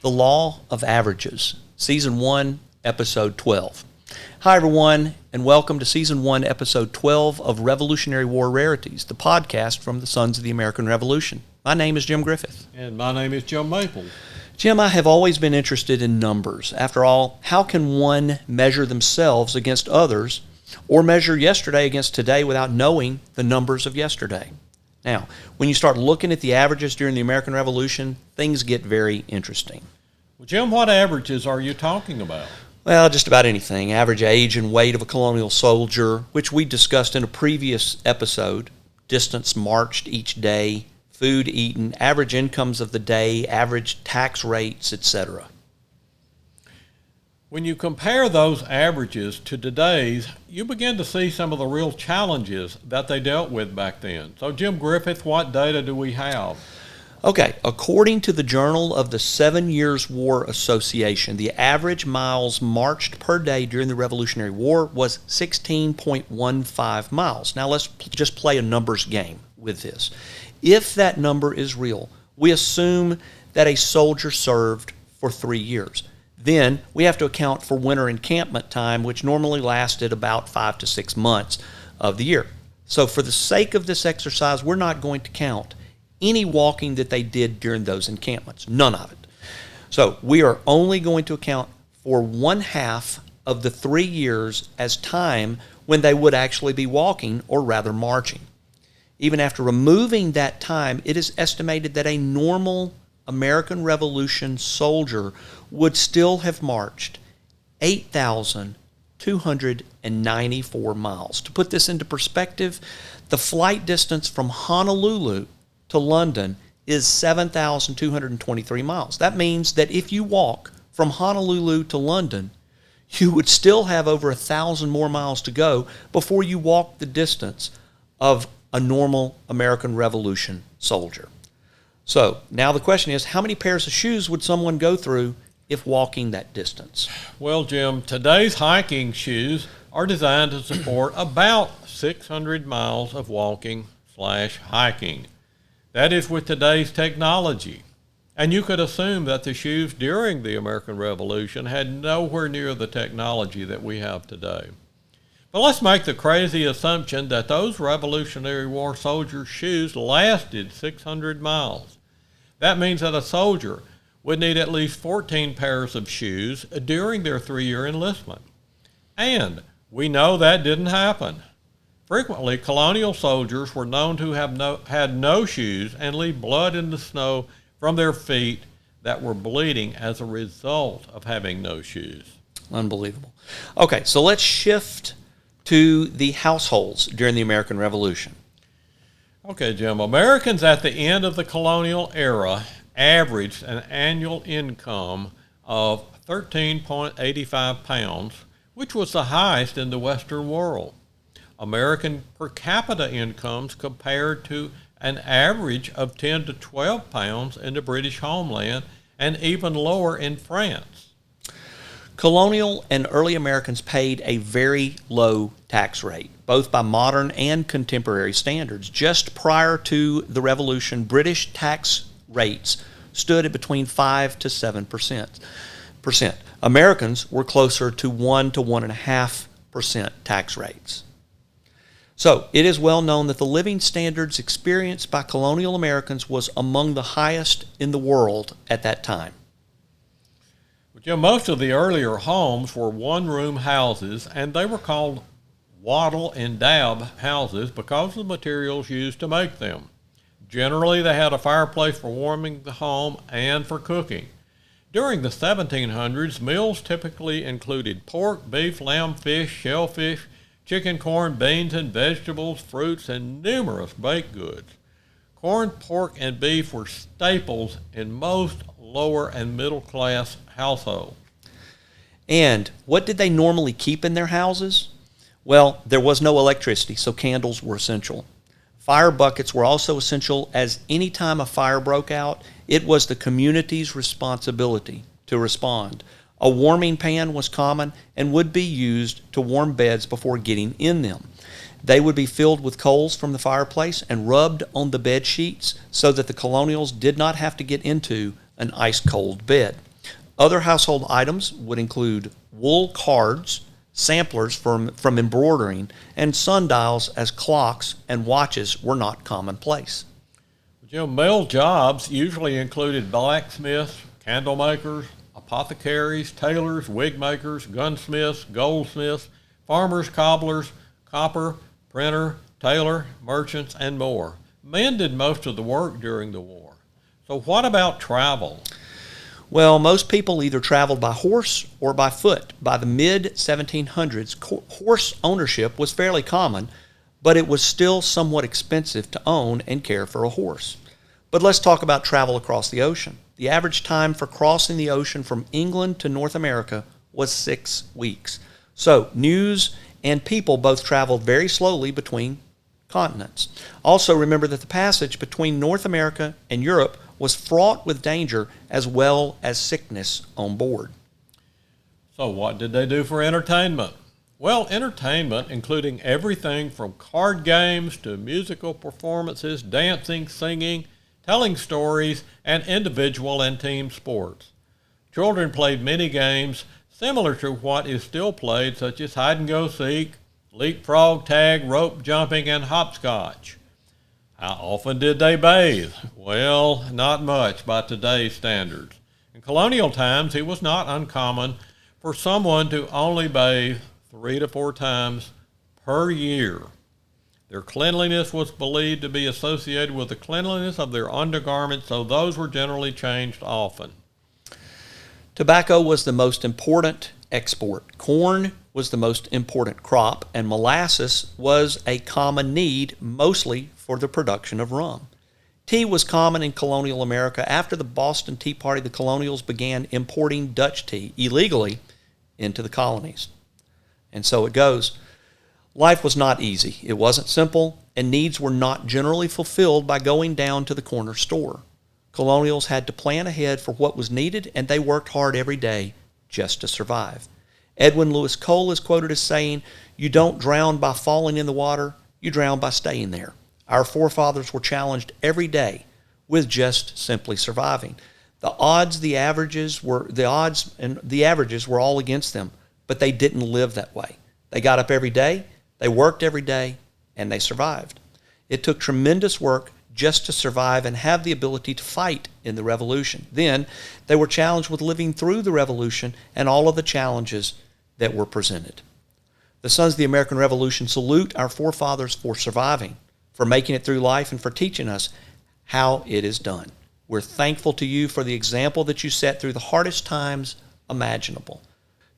The Law of Averages, Season 1, Episode 12. Hi, everyone, and welcome to Season 1, Episode 12 of Revolutionary War Rarities, the podcast from the Sons of the American Revolution. My name is Jim Griffith. And my name is Jim Maple. Jim, I have always been interested in numbers. After all, how can one measure themselves against others or measure yesterday against today without knowing the numbers of yesterday? Now, when you start looking at the averages during the American Revolution, things get very interesting. Well, Jim, what averages are you talking about? Well, just about anything. Average age and weight of a colonial soldier, which we discussed in a previous episode, distance marched each day, food eaten, average incomes of the day, average tax rates, etc. When you compare those averages to today's, you begin to see some of the real challenges that they dealt with back then. So, Jim Griffith, what data do we have? Okay, according to the Journal of the 7 Years' War Association, the average miles marched per day during the Revolutionary War was 16.15 miles. Now, let's just play a numbers game with this. If that number is real, we assume that a soldier served for 3 years. Then we have to account for winter encampment time, which normally lasted about 5 to 6 months of the year. So for the sake of this exercise, we're not going to count any walking that they did during those encampments. None of it. So we are only going to account for 1/2 of the 3 years as time when they would actually be walking, or rather marching. Even after removing that time, it is estimated that a normal American Revolution soldier would still have marched 8,294 miles. To put this into perspective, the flight distance from Honolulu to London is 7,223 miles. That means that if you walk from Honolulu to London, you would still have over 1,000 more miles to go before you walk the distance of a normal American Revolution soldier. So now the question is, how many pairs of shoes would someone go through if walking that distance? Well, Jim, today's hiking shoes are designed to support about 600 miles of walking/hiking. That is with today's technology. And you could assume that the shoes during the American Revolution had nowhere near the technology that we have today. But let's make the crazy assumption that those Revolutionary War soldiers' shoes lasted 600 miles. That means that a soldier would need at least 14 pairs of shoes during their 3-year enlistment. And we know that didn't happen. Frequently, colonial soldiers were known to have had no shoes and leave blood in the snow from their feet that were bleeding as a result of having no shoes. Unbelievable. Okay, so let's shift to the households during the American Revolution. Okay, Jim. Americans at the end of the colonial era averaged an annual income of 13.85 pounds, which was the highest in the Western world. American per capita incomes compared to an average of 10 to 12 pounds in the British homeland and even lower in France. Colonial and early Americans paid a very low tax rate, both by modern and contemporary standards. Just prior to the Revolution, British tax rates stood at between 5 to 7%. Americans were closer to 1 to 1.5% tax rates. So it is well known that the living standards experienced by colonial Americans was among the highest in the world at that time. Jim, most of the earlier homes were one-room houses, and they were called wattle and dab houses because of the materials used to make them. Generally, they had a fireplace for warming the home and for cooking. During the 1700s, meals typically included pork, beef, lamb, fish, shellfish, chicken, corn, beans, and vegetables, fruits, and numerous baked goods. Corn, pork, and beef were staples in most lower and middle class households. And what did they normally keep in their houses? Well, there was no electricity, so candles were essential. Fire buckets were also essential, as any time a fire broke out, it was the community's responsibility to respond. A warming pan was common and would be used to warm beds before getting in them. They would be filled with coals from the fireplace and rubbed on the bed sheets so that the colonials did not have to get into an ice-cold bed. Other household items would include wool cards, samplers from embroidering, and sundials, as clocks and watches were not commonplace. Male jobs usually included blacksmiths, candle makers, apothecaries, tailors, wig makers, gunsmiths, goldsmiths, farmers, cobblers, copper, printer, tailor, merchants, and more. Men did most of the work during the war. So what about travel? Well, most people either traveled by horse or by foot. By the mid-1700s, horse ownership was fairly common, but it was still somewhat expensive to own and care for a horse. But let's talk about travel across the ocean. The average time for crossing the ocean from England to North America was 6 weeks. So news and people both traveled very slowly between continents. Also remember that the passage between North America and Europe was fraught with danger as well as sickness on board. So what did they do for entertainment? Well, entertainment, including everything from card games to musical performances, dancing, singing, telling stories, and individual and team sports. Children played many games similar to what is still played, such as hide-and-go-seek, leapfrog, tag, rope jumping, and hopscotch. How often did they bathe? Well, not much by today's standards. In colonial times, it was not uncommon for someone to only bathe 3 to 4 times per year. Their cleanliness was believed to be associated with the cleanliness of their undergarments, so those were generally changed often. Tobacco was the most important export. Corn was the most important crop, and molasses was a common need, mostly for the production of rum. Tea was common in colonial America. After the Boston Tea Party, the colonials began importing Dutch tea illegally into the colonies. And so it goes. Life was not easy. It wasn't simple, and needs were not generally fulfilled by going down to the corner store. Colonials had to plan ahead for what was needed, and they worked hard every day just to survive. Edwin Lewis Cole is quoted as saying, "You don't drown by falling in the water, you drown by staying there." Our forefathers were challenged every day with just simply surviving. The averages were all against them, but they didn't live that way. They got up every day, they worked every day, and they survived. It took tremendous work just to survive and have the ability to fight in the Revolution. Then they were challenged with living through the Revolution and all of the challenges that were presented. The Sons of the American Revolution salute our forefathers for surviving, for making it through life, and for teaching us how it is done. We're thankful to you for the example that you set through the hardest times imaginable.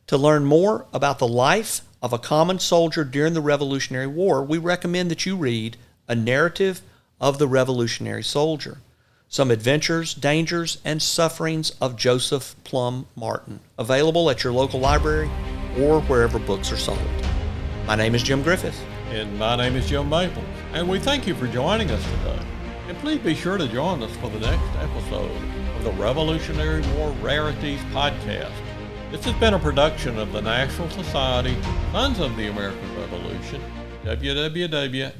To learn more about the life of a common soldier during the Revolutionary War, we recommend that you read A Narrative of the Revolutionary Soldier, Some Adventures, Dangers, and Sufferings of Joseph Plum Martin, available at your local library or wherever books are sold. My name is Jim Griffith. And my name is Jim Maples, and we thank you for joining us today. And please be sure to join us for the next episode of the Revolutionary War Rarities podcast. This has been a production of the National Society Sons of the American Revolution, www.sar.org.